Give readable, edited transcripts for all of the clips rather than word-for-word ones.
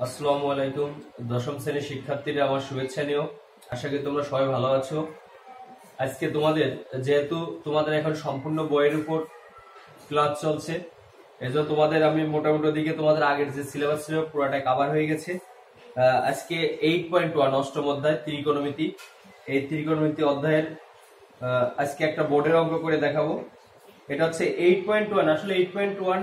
আসসালামু আলাইকুম। দশম শ্রেণীর শিক্ষার্থীরা আমার শুভেচ্ছা নিও। আশা করি তোমরা সবাই ভালো আছো। আজকে যেহেতু তোমাদের এখন সম্পূর্ণ বইয়ের উপর ক্লাস চলছে, এজন্য তোমাদের আমি মোটামুটি দিকে তোমাদের আগের যে সিলেবাস ছিল পুরোটাই কভার হয়ে গেছে। আজকে 8.1 অষ্টম অধ্যায় ত্রিকোণমিতি, এই ত্রিকোণমিতি অধ্যায়ের আজকে একটা বোর্ডের অঙ্ক করে দেখাবো। এটা হচ্ছে 8.1। আসলে 8.1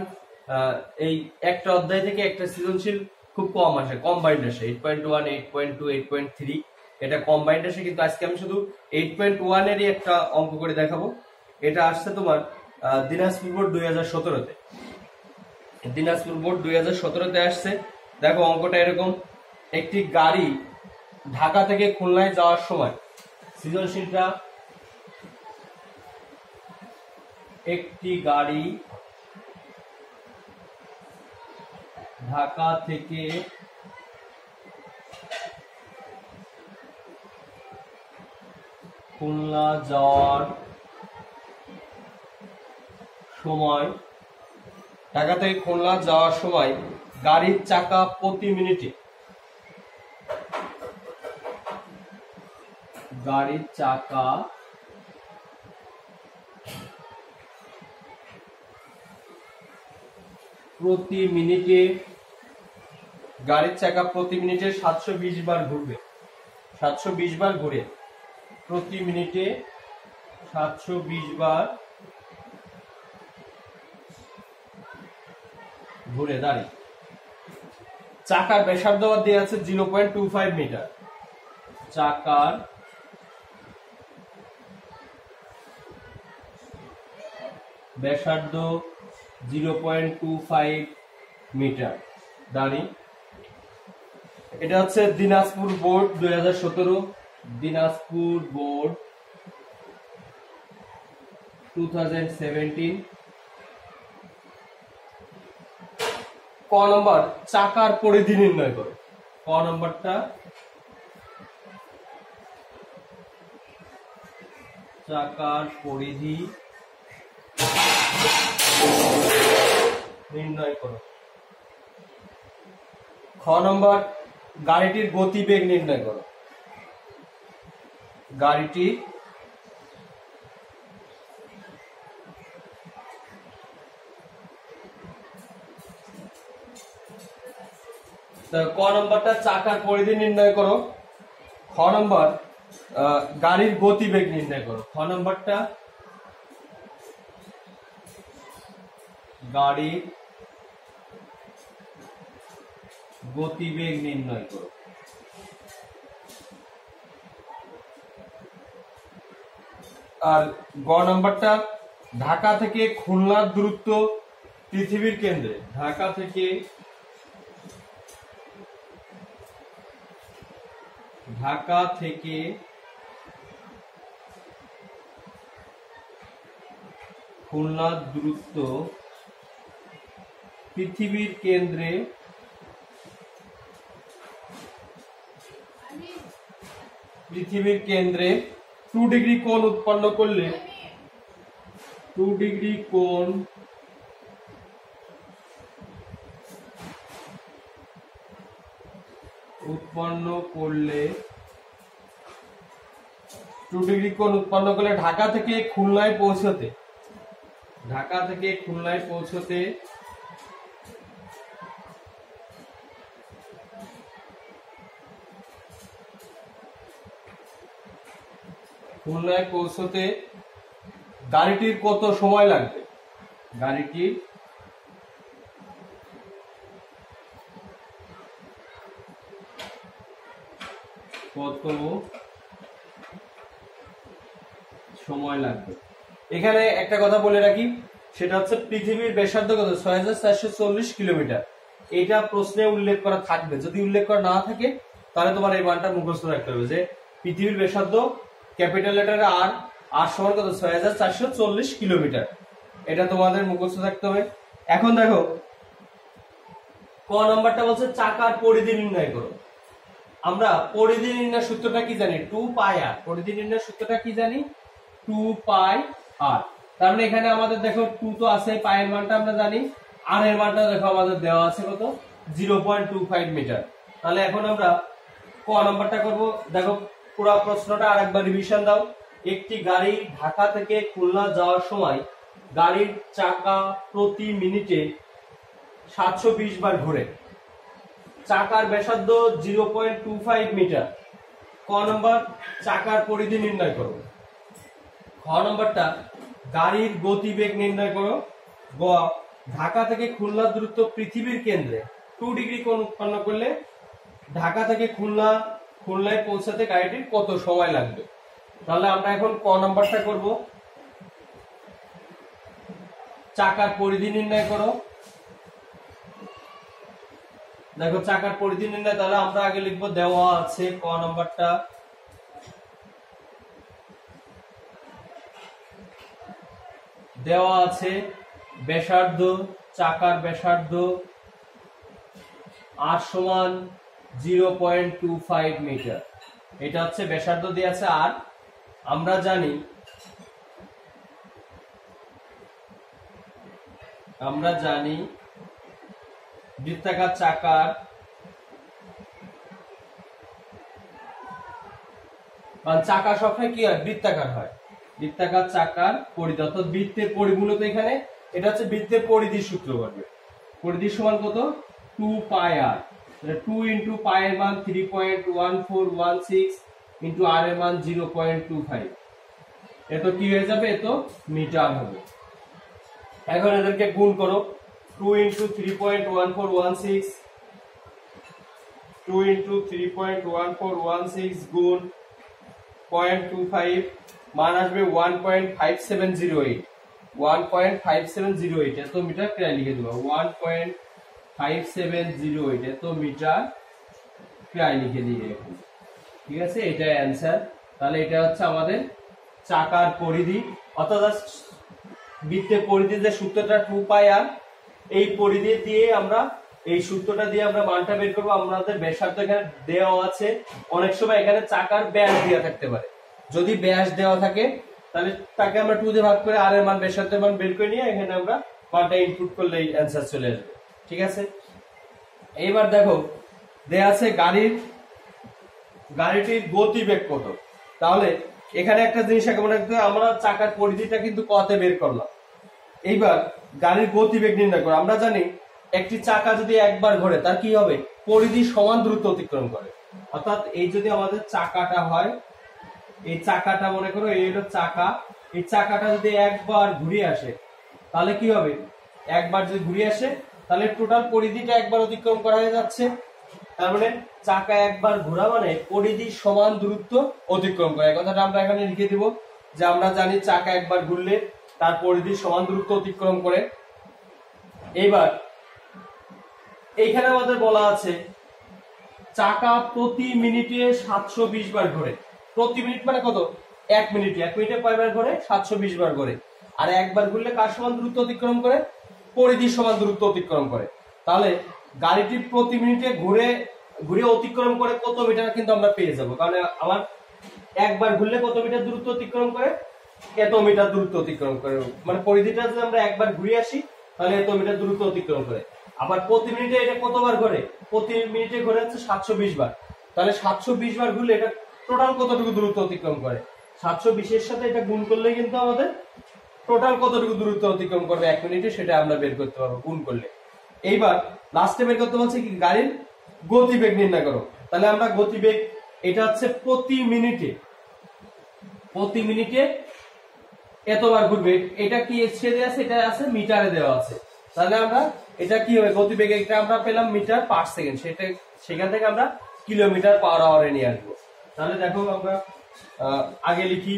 এই একটা অধ্যায় থেকে একটা সৃজনশীল খুব কম আসে, কম্বাইন্ড আসে। 8.1, 8.2, 8.3 এটা কম্বাইন্ড আসে, কিন্তু আজকে আমি শুধু 8.1 এরই একটা অঙ্ক করে দেখাবো। এটা আসছে তোমার দিনাজপুর বোর্ড 2017-তে। দিনাজপুর বোর্ড 2017-তে আসছে। দেখো অঙ্কটা এরকম, একটি গাড়ি ঢাকা থেকে খুলনায় যাওয়ার সময়, সৃজনশীলটা একটি গাড়ি ঢাকা থেকে খুলনা যাওয়ার সময়, গাড়ির চাকা প্রতি মিনিটে গাড়ির চাকা প্রতি মিনিটে 720 বার ঘুরবে। 720 বার ঘুরে, প্রতি মিনিটে 720 বার ঘুরে দাঁড়িয়ে। চাকার ব্যাসার্ধ দেওয়া আছে 0.25 মিটার। চাকার ব্যাসার্ধ 0.25 মিটার দাঁড়ি। এটা হচ্ছে দিনাজপুর বোর্ড 2017, দিনাজপুর বোর্ড 2017। ক নম্বর, চাকার পরিধি নির্ণয় করো। ক নম্বরটা, চাকার পরিধি নির্ণয় করো। খ নম্বর, গাড়িটির গতিবেগ নির্ণয় করো। গাড়িটির ক নম্বরটা চাকার পরিধি নির্ণয় করো। খ নম্বর, গাড়ির গতিবেগ নির্ণয় করো। খ নম্বরটা, গাড়ির গতিবেগ নির্ণয় করো। আর গ নম্বরটা, ঢাকা থেকে খুলনার দূরত্ব পৃথিবীর কেন্দ্রে। ঢাকা থেকে খুলনার দূরত্ব পৃথিবীর কেন্দ্রে 2 ডিগ্রি কোণ উৎপন্ন করলে, 2 ডিগ্রি কোণ উৎপন্ন করলে ঢাকা থেকে খুলনায় পৌঁছতে গাড়িটির কত সময় লাগবে। গাড়িটির কত সময় লাগবে। এখানে একটা কথা বলে রাখি, সেটা হচ্ছে পৃথিবীর ব্যাসার্ধ কত, 6440 কিলোমিটার। এটা প্রশ্নে উল্লেখ করা থাকবে। যদি উল্লেখ করা না থাকে তাহলে তোমার এই মানটা মুখস্থ রাখতে হবে যে পৃথিবীর ব্যাসার্ধ ক্যাপিটাল লেটারে আর সমান কত, 6440 কিলোমিটার। এটা তোমাদের মুখস্থ থাকতে হবে। এখন দেখো ক নম্বরটা বলছে চাকার পরিধি নির্ণয় করো। আমরা পরিধি নির্ণয় সূত্রটা কি জানি, 2 পাই আর। পরিধি নির্ণয় সূত্রটা কি জানি, 2 পাই আর। তার মানে এখানে আমাদের দেখো 2 তো আছে, পাই এর মানটা আমরা জানি, আর এর মানটা দেখো আমাদের দেওয়া আছে কত, 0.25 মিটার। তাহলে এখন আমরা ক নাম্বারটা করব। দেখো পুরো প্রশ্নটা আরেকবার রিভিশন দাও। একটি গাড়ি ঢাকা থেকে খুলনা যাওয়ার সময় গাড়ির চাকা প্রতি মিনিটে 720 বার ঘোরে। চাকার ব্যাসার্ধ 0.25 মিটার। ক নম্বর চাকার পরিধি নির্ণয় করো। খ নম্বরটা গাড়ির গতিবেগ নির্ণয় করো। গ ঢাকা থেকে খুলনার দূরত্ব পৃথিবীর কেন্দ্রে 2 ডিগ্রি কোণ উৎপন্ন করলে ঢাকা থেকে খুলনায় পৌঁছাতে গাড়িটির কত সময় লাগবে। তাহলে আমরা এখন ক নম্বরটা করব। চাকার পরিধি নির্ণয় করো। দেখো চাকার পরিধি নির্ণয়, তাহলে আমরা আগে লিখবো দেওয়া আছে ক নম্বরটা দেওয়া আছে ব্যাসার্ধ, চাকার ব্যাসার্ধ আর সমান 0.25 মিটার। এটা হচ্ছে ব্যাসার্ধ দিয়ে আছে। আর আমরা জানি বৃত্তাকার চাকার চাকা সবসময় কি হয়, বৃত্তাকার হয়। বৃত্তাকার চাকার পরিধি অর্থাৎ বৃত্তের পরিমূলত এখানে এটা হচ্ছে বৃত্তের পরিধির সূত্র করবে। পরিধির সমান কত, 2 পাই আর। 2 ইন্টু পাই এর মান 3.1416 ইন্টু আর এর মান 0.25। এত কি হয়ে যাবে, এত মিটার হবে। এখন এদেরকে গুণ করো। 2 ইন্টু 3.1416 2 ইন্টু 3.1416 গুণ 0.25 মান আসবে 1.5708। 1.5708 এত মিটার প্রায় লিখে দেবো। 1.5708 এত মিটার প্রায় লিখে দিয়ে এখন। ঠিক আছে, এটাই অ্যান্সার। তাহলে এটা হচ্ছে আমাদের চাকার পরিধি অর্থাৎ বৃত্তের পরিধি যে সূত্রটা 2 পাই আর, এই পরিধি দিয়ে আমরা এই সূত্রটা দিয়ে আমরা মানটা বের করবো। আমাদের ব্যাসার্ধ এখানে দেওয়া আছে। অনেক সময় এখানে চাকার ব্যাস দেওয়া থাকতে পারে। যদি ব্যাস দেওয়া থাকে তাহলে তাকে আমরা 2 দিয়ে ভাগ করে আর এর মান ব্যাসার্ধের মান বের করে নিয়ে এখানে আমরা মানটা ইনপুট করলেই অ্যান্সার চলে আসবে। ঠিক আছে, এইবার দেখো দেয়া আছে গাড়িটির গতিবেগ কত। তাহলে এখানে একটা জিনিস মনে রাখতে হবে, আমরা চাকার পরিধিটা কিন্তু কতে বের করলাম। এইবার গাড়ির গতিবেগ নির্ণয় করো। আমরা জানি একটি চাকা যদি একবার ঘোরে তার কি হবে, পরিধি সমান দূরত্ব অতিক্রম করে। অর্থাৎ এই যদি আমাদের চাকাটা হয়, এই চাকাটা মনে করো এই হলো চাকা, এই চাকাটা যদি একবার ঘুরে আসে তাহলে কি হবে, একবার যদি ঘুরে আসে তাহলে টোটাল পরিধিটা একবার অতিক্রম করা হয়ে যাচ্ছে। তার মানে চাকা একবার ঘোরা মানে পরিধি সমান দূরত্ব অতিক্রম করে। এই কথাটা আমরা এখানে লিখে দিব যে আমরা জানি চাকা একবার ঘুরলে তার পরিধি সমান দূরত্ব অতিক্রম করে। এইবার এইখানে আমাদের বলা আছে চাকা প্রতি মিনিটে 720 বার ঘোরে। প্রতি মিনিট মানে কত, 1 মিনিটে। 1 মিনিটে কয়বার ঘোরে, 720 বার ঘোরে। আর একবার ঘুরলে কার সমান দূরত্ব অতিক্রম করে, পরিধির সমান দূরত্ব অতিক্রম করে। তাহলে গাড়িটি প্রতি মিনিটে ঘুরে অতিক্রম করে কত মিটার কিন্তু আমরা পেয়ে যাব। কারণ আমার একবার ঘুরলে কত মিটার দূরত্ব অতিক্রম করে, এত মিটার দূরত্ব অতিক্রম করে। মানে পরিধিটা যদি আমরা একবার ঘুরে আসি তাহলে এত মিটার দূরত্ব অতিক্রম করে। আবার প্রতি মিনিটে এটা কতবার ঘোরে, প্রতি মিনিটে ঘোরে হচ্ছে 720 বার। তাহলে 720 বার ঘুরলে এটা টোটাল কতটুকু দূরত্ব অতিক্রম করে, 720 এর সাথে এটা গুণ করলে কিন্তু আমাদের টোটাল কতটুকু দূরত্ব অতিক্রম করবে 1 মিনিটে সেটা আমরা বের করতে পারবো গুণ করলে। এইবার লাস্টে বের করতে বলছে কি, গাড়ির গতিবেগ নির্ণয় করো। তাহলে আমরা গতিবেগ এটা হচ্ছে প্রতি মিনিটে এতবার ঘুরবে। এটা কি ছেড়ে আছে, এটা আছে মিটারে দেওয়া আছে। তাহলে আমরা এটা কি হবে, গতিবেগ এটা আমরা পেলাম মিটার পার সেকেন্ড, সেখান থেকে আমরা কিলোমিটার পার আওয়ারে নিয়ে আসবো। তাহলে দেখো আমরা আগে লিখি,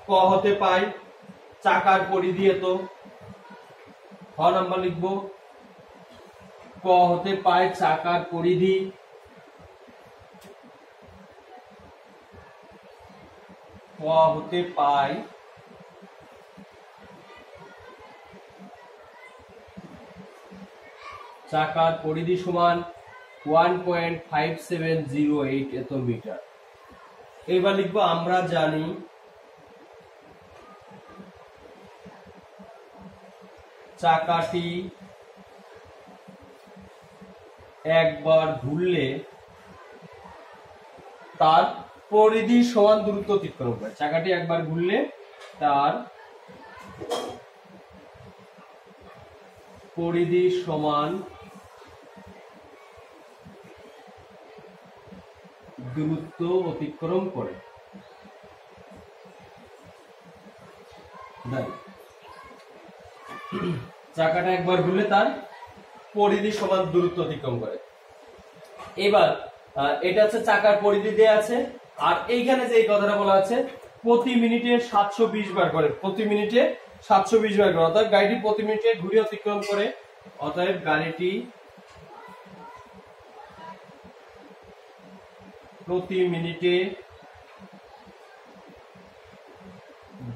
ক হতে পাই চাকার পরিধি এত। খ নাম্বার লিখবো ক হতে পাই চাকার পরিধি। ক হতে পাই চাকার পরিধি সমান 1.5708 এত মিটার। এবার লিখবো আমরা জানি চাকাটি একবার ঘুরলে তার পরিধি সমান দূরত্ব অতিক্রম করে। চাকাটি একবার ঘুরলে তার পরিধি সমান দূরত্ব অতিক্রম করে। চাকাটা একবার ঘুরলে তার পরিধি সমান দূরত্ব অতিক্রম করে। এবার এটা হচ্ছে চাকার পরিধি দেয়া আছে, আর এইখানে যে কথাটা বলা আছে প্রতি মিনিটে 720 বার করে, প্রতি মিনিটে 720 বার করে, অর্থাৎ গাড়িটি প্রতি মিনিটে ঘুরে অতিক্রম করে। অতএব গাড়িটি প্রতি মিনিটে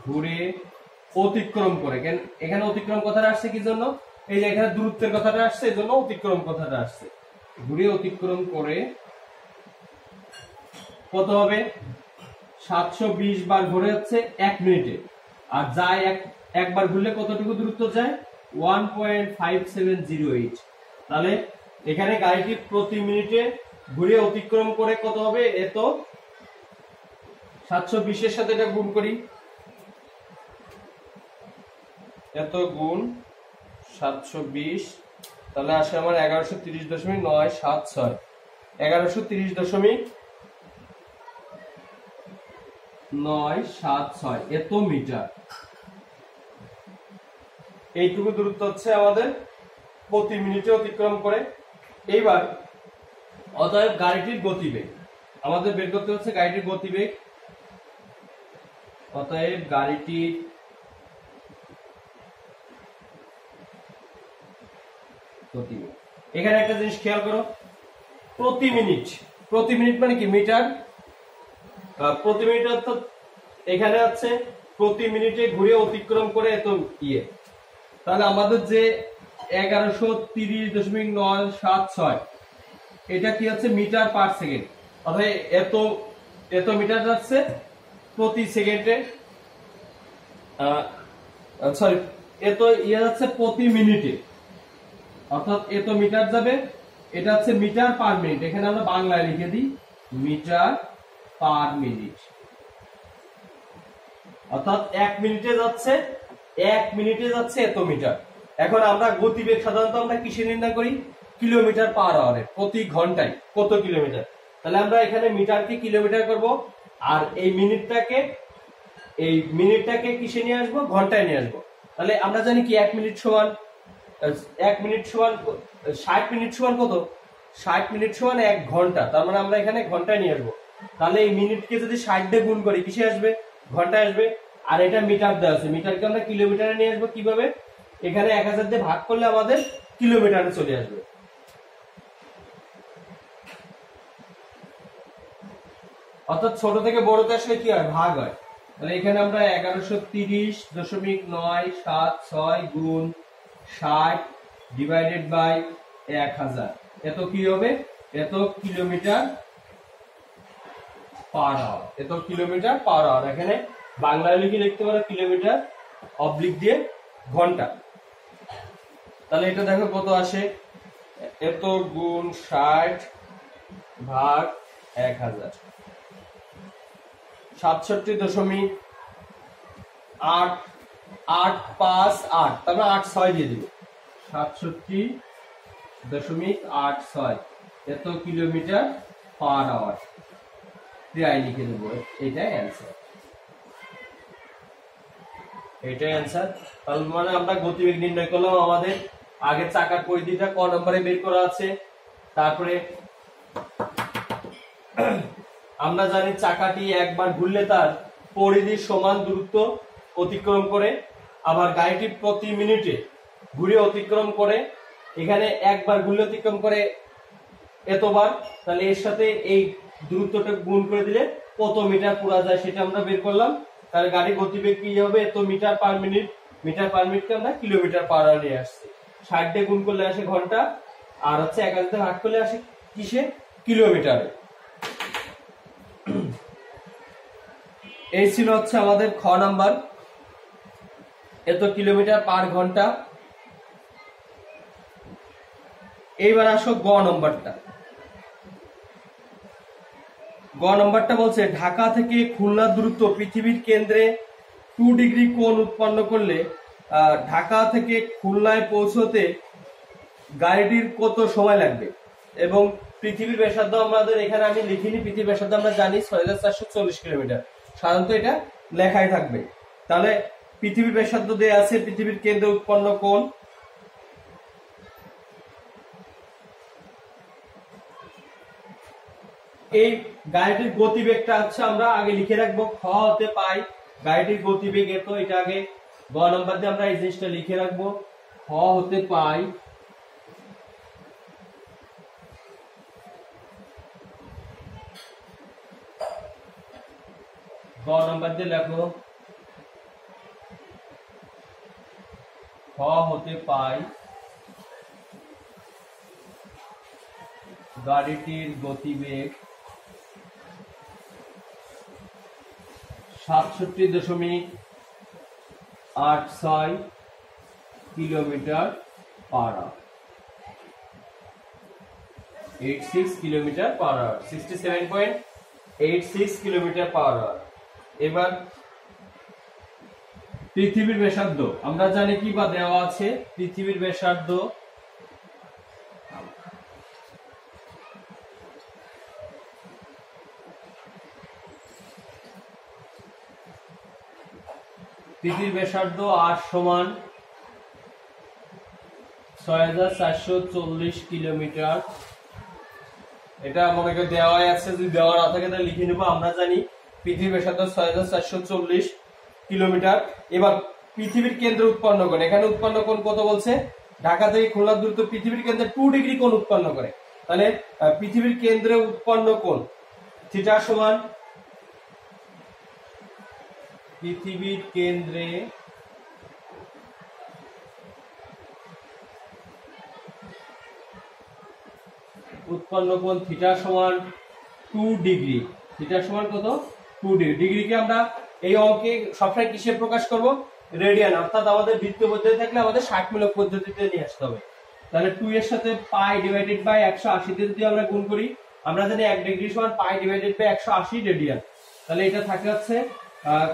ঘুরে অতিক্রম করে। কেন এখানে অতিক্রম কথাটা আসছে কি জন্য? এই যে এখানে দূরত্বের কথাটা আসছে, এই জন্য অতিক্রম কথাটা আসছে। ঘুরে অতিক্রম করে কত হবে? 720 বার ঘুরে হচ্ছে 1 মিনিটে, আর যায় একবার ঘুরলে কতটুকু দূরত্ব যায়? 1.5708। তাহলে এখানে গাড়িটি প্রতি মিনিটে ঘুরে অতিক্রম করে কত হবে? এত 720 এর সাথে এটা গুণ করি, এত গুণ 720, তাহলে আসে আমার 1130.976, 1130.976 এত মিটার। এইটুকু দূরত্ব হচ্ছে আমাদের প্রতি মিনিটে অতিক্রম করে। এইবার অতএব গাড়িটির গতিবেগ আমাদের বের করতে হচ্ছে, গাড়িটির গতিবেগ। অতএব গাড়িটির গতিবেগ, এখানে একটা জিনিস খেয়াল করো, প্রতি মিনিট, প্রতি মিনিট মানে কি? মিটার। প্রতি মিনিট অর্থাৎ এখানে আছে প্রতি মিনিটে ঘুরে অতিক্রম করে এত ইয়ে। তাহলে আমাদের যে 1130.976 এটা কি হচ্ছে? Metre per second. অর্থাৎ এত মিটার যাচ্ছে প্রতি সেকেন্ডে, সরি এত ইয়ে যাচ্ছে প্রতি মিনিটে, অর্থাৎ এত মিটার যাবে। এটা হচ্ছে মিটার পার মিনিট, এখানে আমরা বাংলায় লিখে দিই মিটার পার মিনিট। অর্থাৎ 1 মিনিটে যাচ্ছে, 1 মিনিটে যাচ্ছে এত মিটার। এখন আমরা গতিবেগ সাধারণত আমরা কিসে নির্ণয় করি? কিলোমিটার পার আওয়ারে, প্রতি ঘন্টায় কত কিলোমিটার। তাহলে আমরা এখানে মিটারকে কিলোমিটার করব, আর এই মিনিটটাকে কিসে নিয়ে আসবো? ঘন্টায় নিয়ে আসবো। তাহলে আমরা জানি কি 1 মিনিট সমান 60 মিনিট সমান কত? 60 মিনিট সমান 1 ঘন্টা। তার মানে আমরা এখানে ঘন্টায় নিয়ে আসবো। তাহলে এই মিনিটকে যদি 60 দিয়ে গুণ করি কিসে আসবে? ঘন্টায় আসবে। আর এটা মিটার দেওয়া আছে, মিটারকে আমরা কিলোমিটারে নিয়ে আসবো কিভাবে? এখানে 1000 দিয়ে ভাগ করলে আমাদের কিলোমিটারে চলে আসবে। অর্থাৎ ছোট থেকে বড়তে আসলে কি হয়? ভাগ হয়। তাহলে এখানে আমরা 1130.976 গুণ 60 ডিভাইডেড বাই 1000, এত কি হবে? এত কিলোমিটার পার আওয়ার, এত কিলোমিটার পার আওয়ার। এখানে বাংলায় লিখে লিখতে পারো কিলোমিটার অবলিক দিয়ে ঘন্টা। তাহলে এটা দেখো কত আসে? এত গুণ 60 ভাগ 1000, 67.858, তারপরে 86 দিয়ে দিব, 67.86 এত কিলোমিটার পার আওয়ার। প্রায় লিখে দেবো, এটাই অ্যান্সার, এটাই অ্যান্সার। তাহলে মানে আমরা গতিবেগ নির্ণয় করলাম। আমাদের আগে চাকার পরিধিটা ক নম্বরে বের করা আছে। তারপরে আমরা জানি চাকাটি একবার ঘুরলে তার পরিধির সমান দূরত্ব অতিক্রম করে। আবার গাড়িটি প্রতি মিনিটে ঘুরে অতিক্রম করে, এখানে একবার ঘুরলে অতিক্রম করে এতবার। তাহলে এর সাথে এই দূরত্বটা গুণ করে দিলে কত মিটার পুরা যায় সেটা আমরা বের করলাম। তাহলে গাড়ির গতিবেগ কি হবে? এত metre per minute, metre per মিনিটকে আমরা কিলোমিটার পার আওয়ার নিয়ে আসছি। 60 দিয়ে গুণ করলে আসে ঘন্টা, আর হচ্ছে 1000 দিয়ে ভাগ করলে আসে কিসে? কিলোমিটারে। এই ছিল হচ্ছে আমাদের খ নাম্বার, এত কিলোমিটার পার ঘন্টা। এইবার আসো গ নম্বরটা। গ নম্বরটা বলছে ঢাকা থেকে খুলনার দূরত্ব পৃথিবীর কেন্দ্রে 2 ডিগ্রি কোণ উৎপন্ন করলে ঢাকা থেকে খুলনায় পৌঁছতে গাড়িটির কত সময় লাগবে। এবং পৃথিবীর ব্যাসার্ধ আমাদের এখানে আমি লিখিনি, পৃথিবীর ব্যাসার্ধ আমরা জানি 6440 কিলোমিটার, সাধারণত এটা লেখাই থাকবে। তাহলে পৃথিবীর ব্যাসার্ধ দেয়া আছে, পৃথিবীর কেন্দ্রে উৎপন্ন কোণ, এই গাড়িটির গতিবেগটা হচ্ছে আমরা আগে লিখে রাখবো, খ হতে পাই গাড়িটির গতিবেগ এত, এটা আগে গ নম্বর দিয়ে আমরা এই জিনিসটা লিখে রাখবো, খ হতে পাই গ নম্বর দিয়ে লেখো, খ হতে পাই গাড়িটির গতিবেগ 67.86 kilometre per hour, 86 kilometre per hour, 67.86 kilometre per hour. এবার পৃথিবীর ব্যাসার্ধ আমরা জানি কি বা দেওয়া আছে, পৃথিবীর ব্যাসার্ধ আর সমান 6440 কিলোমিটার। এটা মনে করে দেওয়া আছে, যদি দেওয়া না থাকে তাহলে লিখে নেব। আমরা জানি পৃথিবীর ব্যাসার্ধ 6440 কিলোমিটার। এবার পৃথিবীর কেন্দ্রে উৎপন্ন কোণ, এখানে উৎপন্ন কোণ কত বলছে, ঢাকা থেকে খুলনার দূরত্ব পৃথিবীর কেন্দ্রে 2 ডিগ্রি কোণ উৎপন্ন করে। তাহলে পৃথিবীর কেন্দ্রে উৎপন্ন কোণ থিটা সমান পৃথিবীর কেন্দ্রে উৎপন্ন কোণ থিটা সমান 2 ডিগ্রি। থিটা সমান কত, 2 ডিগ্রি। ডিগ্রিকে আমরা এই অঙ্কে সবসময় কিসে প্রকাশ করব, রেডিয়ান, অর্থাৎ আমাদের বৃত্তীয় পদ্ধতি থাকলে আমাদের ষাটমূলক পদ্ধতিতে নিয়ে আসতে হবে। তাহলে 2 এর সাথে পাই ডিভাইডেড বাই 180 দিয়ে যদি আমরা গুণ করি, আমরা জানি 1 ডিগ্রি সমান পাই ডিভাইডেড বাই 180 রেডিয়ান। তাহলে এটা থাকে হচ্ছে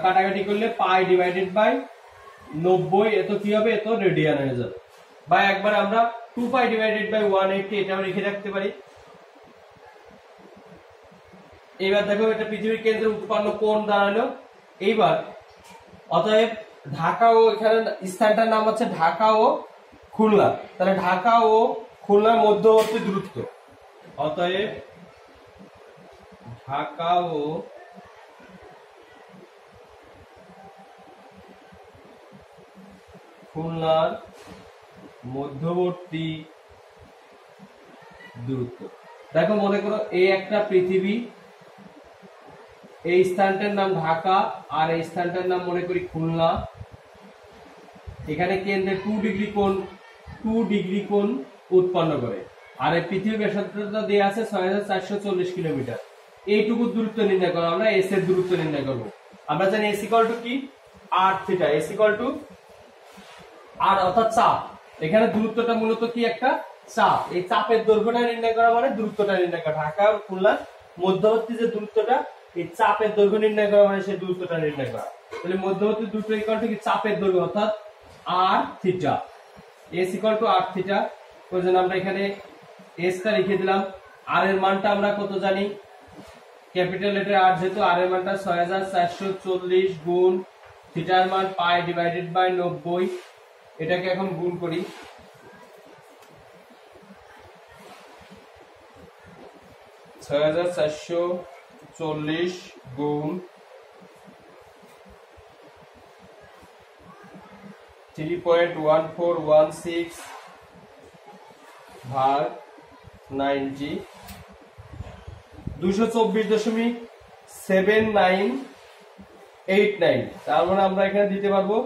কাটাকাটি করলে পাই ডিভাইডেড বাই 90, এত কি হবে, এত রেডিয়ান হয়ে যাবে। বা একবার আমরা 2 পাই ডিভাইডেড বাই 180 এটাও লিখে রাখতে পারি। এইবার দেখো এটা পৃথিবীর কেন্দ্রে উৎপন্ন কোণ দাঁড়ালো। এইবার অতএব ঢাকা ও এখানে স্থানটার নাম হচ্ছে ঢাকা ও খুলনা, তাহলে ঢাকা ও খুলনার মধ্যবর্তী দূরত্ব, অতএব ঢাকা ও খুলনার মধ্যবর্তী দূরত্ব। দেখো মনে করো এই একটা পৃথিবী, এই স্থানটার নাম ঢাকা আর এই স্থানটার নাম মনে করি খুলনা। এখানে কেন্দ্রে 2 ডিগ্রি কোণ উৎপন্ন করে, আর এই পৃথিবীর ব্যাসার্ধটা দেয়া আছে 6440 কিলোমিটার। এইটুকু দূরত্ব নির্ণয় করো, আমরা এস এর দূরত্ব নির্ণয় করব। আমরা জানি এস ইকুয়াল টু কি, আর থিটা, এস ইকুয়াল টু আর অর্থাৎ চাপ। এখানে দূরত্বটা মূলত কি, একটা চাপ। এই চাপের দৈর্ঘ্যটা নির্ণয় করা মানে দূরত্বটা নির্ণয় করা। ঢাকা আর খুলনার মধ্যবর্তী যে দূরত্বটা, এই চাপের দৈর্ঘ্য নির্ণয় করা মানে সেই দূরত্বটা নির্ণয় করা। তাহলে মধ্যবর্তী দূরত্ব ইকুয়াল টু কি, চাপের দৈর্ঘ্য অর্থাৎ R theta, S equal to R theta. ওই জন্য আমরা এখানে এসটা লিখে দিলাম। আর এর মানটা আমরা কত জানি, ক্যাপিটাল লেটার আর, যেহেতু আর এর মানটা 6440 গুণ থিটার মান পাই ডিভাইডেড বাই 90। এটাকে এখন গুণ করি, 6440 গুণ 3.1416 ভাগ 90, 224.7989। তার মানে আমরা এখানে দিতে পারবো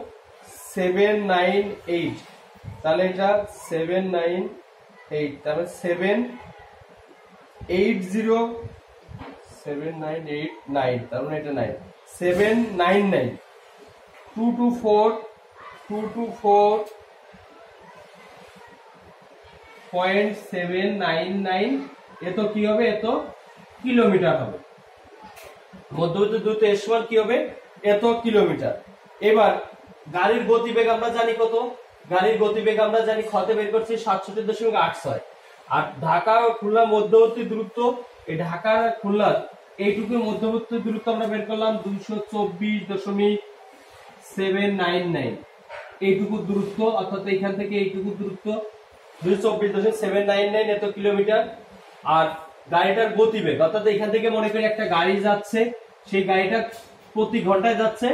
798। তাহলে এটা 798, তাহলে 789, তার মানে এটা 9, 799, 224 0.799 এত কি হবে, এত কিলোমিটার হবে। মধ্যবর্তী দূরত্ব এর সমান কি হবে, এত কিলোমিটার। এবার গাড়ির গতিবেগ আমরা জানি কত, গাড়ির গতিবেগ আমরা জানি খতে বের করছি 67.86। আর ঢাকা ও খুলনা মধ্যবর্তী দূরত্ব, এই ঢাকা আর খুলনার এইটুকুর মধ্যবর্তী দূরত্ব আমরা বের করলাম 224.799। এইটুকু দূরত্ব, অর্থাৎ এখান থেকে এইটুকু দূরত্ব 224.799 এত কিলোমিটার। আর গাড়িটার গতিবেগ, অর্থাৎ এখান থেকে মনে করি একটা গাড়ি যাচ্ছে, সেই গাড়িটা প্রতি ঘন্টায় যাচ্ছে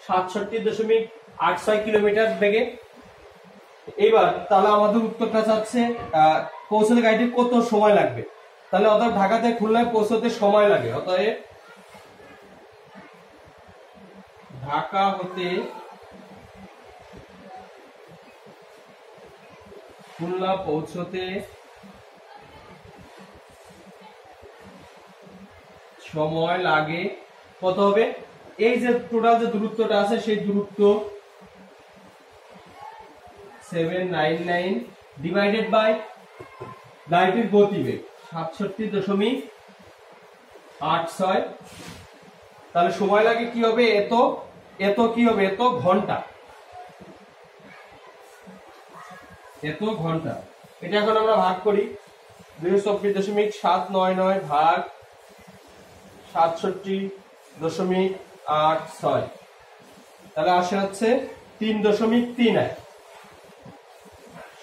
67.86 কিলোমিটার বেগে। এবার তাহলে আমাদের উত্তরটা চাচ্ছে পৌঁছাতে গাড়িটি কত সময় লাগবে। তাহলে অর্থাৎ ঢাকাতে খুলনায় পৌঁছতে সময় লাগে, অতএব ঢাকা হতে খুলনা পৌঁছতে সময় লাগে কত হবে, এই যে টোটাল যে দূরত্বটা আছে সেই দূরত্ব 799 ডিভাইডেড বাই গাড়িটির গতিবেগ 67.86। তাহলে সময় লাগে কি হবে, এত এত কি হবে, এত ঘন্টা, এত ঘন্টা। এটা এখন আমরা ভাগ করি, 224.799 ভাগ 67.86, তাহলে আসে হচ্ছে 3.31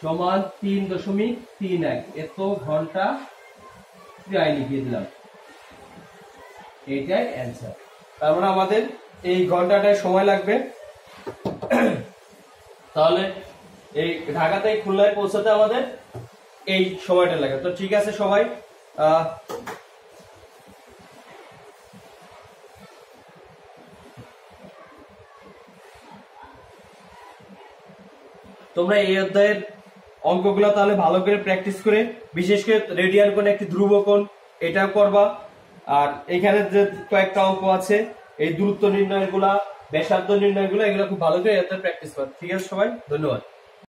সমান 3.31 এত ঘন্টা লিখিয়ে দিলাম, এইটাই অ্যান্সার। তার মানে আমাদের এই ঘন্টাটায় সময় লাগবে। তাহলে এই ঢাকা থেকে খুলনায় পৌঁছাতে আমাদের এই সময়টা লাগে। তো ঠিক আছে সবাই, তোমরা এই অধ্যায়ের অঙ্কগুলো তাহলে ভালো করে প্র্যাকটিস করে, বিশেষ করে রেডিয়ান কোণ একটি ধ্রুব কোণ, এটা করবা। আর এখানে যে কয়েকটা অঙ্ক আছে, এই দূরত্ব নির্ণয় গুলা, ব্যাসার্ধ নির্ণয় গুলা, এগুলো খুব ভালো করে প্র্যাকটিস করো। ঠিক আছে সবাই, ধন্যবাদ।